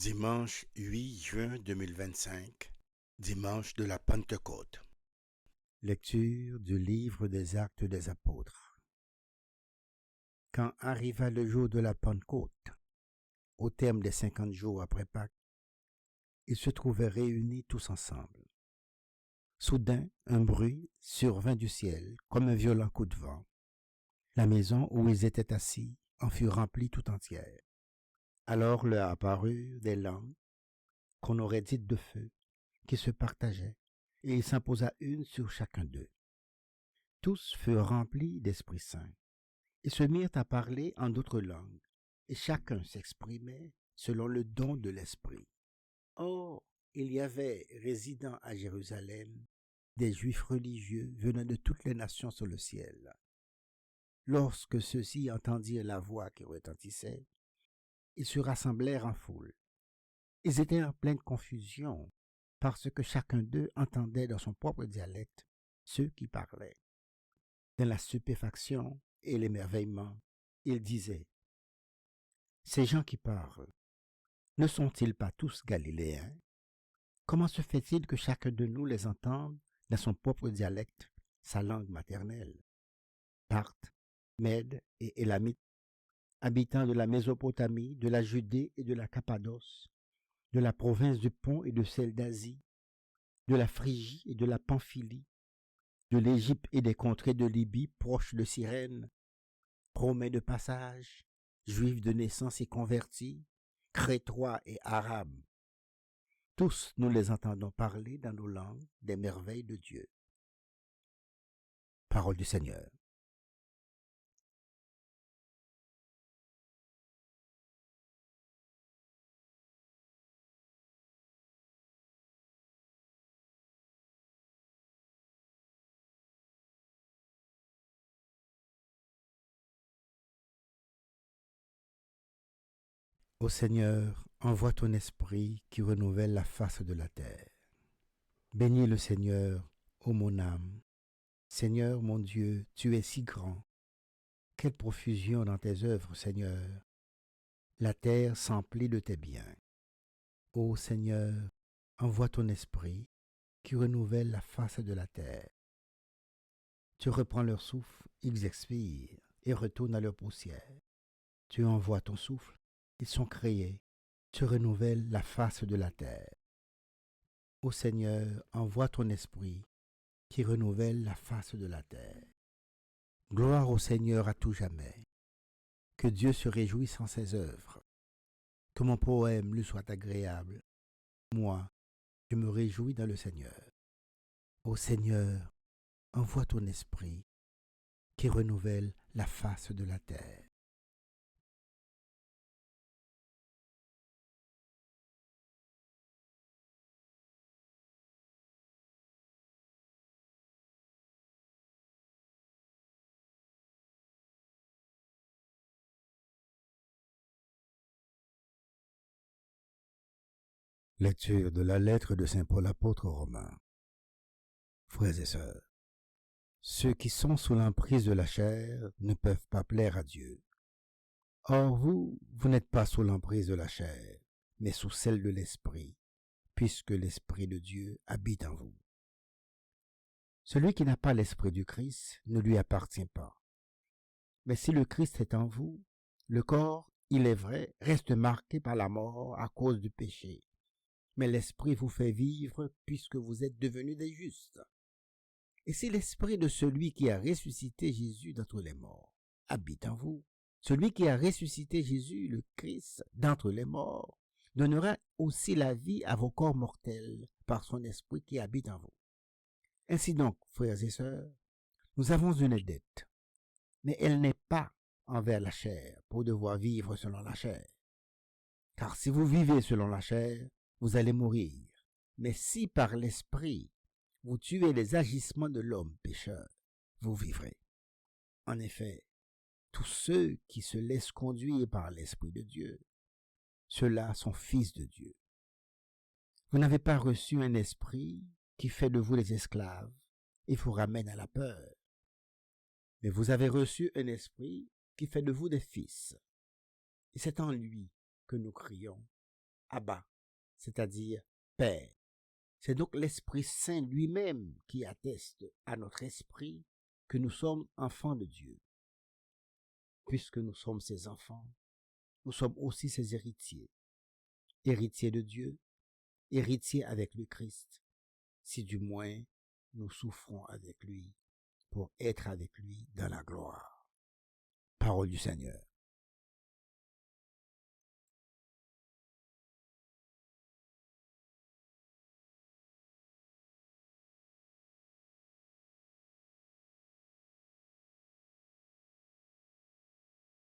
Dimanche 8 juin 2025, dimanche de la Pentecôte. Lecture du livre des Actes des Apôtres. Quand arriva le jour de la Pentecôte, au terme des 50 jours après Pâques, ils se trouvaient réunis tous ensemble. Soudain, un bruit survint du ciel, comme un violent coup de vent. La maison où ils étaient assis en fut remplie tout entière. Alors leur apparurent des langues, qu'on aurait dites de feu, qui se partageaient, et il s'imposa une sur chacun d'eux. Tous furent remplis d'Esprit Saint. Ils se mirent à parler en d'autres langues, et chacun s'exprimait selon le don de l'Esprit. Or, il y avait résidant à Jérusalem des Juifs religieux venant de toutes les nations sur le ciel. Lorsque ceux-ci entendirent la voix qui retentissait, ils se rassemblèrent en foule. Ils étaient en pleine confusion, parce que chacun d'eux entendait dans son propre dialecte ceux qui parlaient. Dans la stupéfaction et l'émerveillement, ils disaient: ces gens qui parlent, ne sont-ils pas tous galiléens? Comment se fait-il que chacun de nous les entende dans son propre dialecte, sa langue maternelle? Parthes, Mèdes et Élamites, habitants de la Mésopotamie, de la Judée et de la Cappadoce, de la province du Pont et de celle d'Asie, de la Phrygie et de la Pamphylie, de l'Égypte et des contrées de Libye proches de Cyrène, Romains de passage, Juifs de naissance et convertis, Crétois et Arabes. Tous nous les entendons parler dans nos langues des merveilles de Dieu. Parole du Seigneur. Ô Seigneur, envoie ton esprit qui renouvelle la face de la terre. Bénis le Seigneur, ô mon âme. Seigneur mon Dieu, tu es si grand. Quelle profusion dans tes œuvres, Seigneur. La terre s'emplit de tes biens. Ô Seigneur, envoie ton esprit qui renouvelle la face de la terre. Tu reprends leur souffle, ils expirent et retournent à leur poussière. Tu envoies ton souffle, ils sont créés. Tu renouvelles la face de la terre. Ô Seigneur, envoie ton esprit qui renouvelle la face de la terre. Gloire au Seigneur à tout jamais. Que Dieu se réjouisse en ses œuvres. Que mon poème lui soit agréable. Moi, je me réjouis dans le Seigneur. Ô Seigneur, envoie ton esprit qui renouvelle la face de la terre. Lecture de la lettre de Saint Paul apôtre aux Romains. Frères et sœurs, ceux qui sont sous l'emprise de la chair ne peuvent pas plaire à Dieu. Or vous n'êtes pas sous l'emprise de la chair, mais sous celle de l'Esprit, puisque l'Esprit de Dieu habite en vous. Celui qui n'a pas l'Esprit du Christ ne lui appartient pas. Mais si le Christ est en vous, le corps, il est vrai, reste marqué par la mort à cause du péché. Mais l'Esprit vous fait vivre puisque vous êtes devenus des justes. Et si l'Esprit de celui qui a ressuscité Jésus d'entre les morts habite en vous, celui qui a ressuscité Jésus, le Christ, d'entre les morts, donnera aussi la vie à vos corps mortels par son Esprit qui habite en vous. Ainsi donc, frères et sœurs, nous avons une dette, mais elle n'est pas envers la chair pour devoir vivre selon la chair. Car si vous vivez selon la chair, vous allez mourir. Mais si par l'Esprit, vous tuez les agissements de l'homme pécheur, vous vivrez. En effet, tous ceux qui se laissent conduire par l'Esprit de Dieu, ceux-là sont fils de Dieu. Vous n'avez pas reçu un esprit qui fait de vous les esclaves et vous ramène à la peur. Mais vous avez reçu un esprit qui fait de vous des fils. Et c'est en lui que nous crions: Abba, c'est-à-dire Père. C'est donc l'Esprit Saint lui-même qui atteste à notre esprit que nous sommes enfants de Dieu. Puisque nous sommes ses enfants, nous sommes aussi ses héritiers. Héritiers de Dieu, héritiers avec le Christ, si du moins nous souffrons avec lui pour être avec lui dans la gloire. Parole du Seigneur.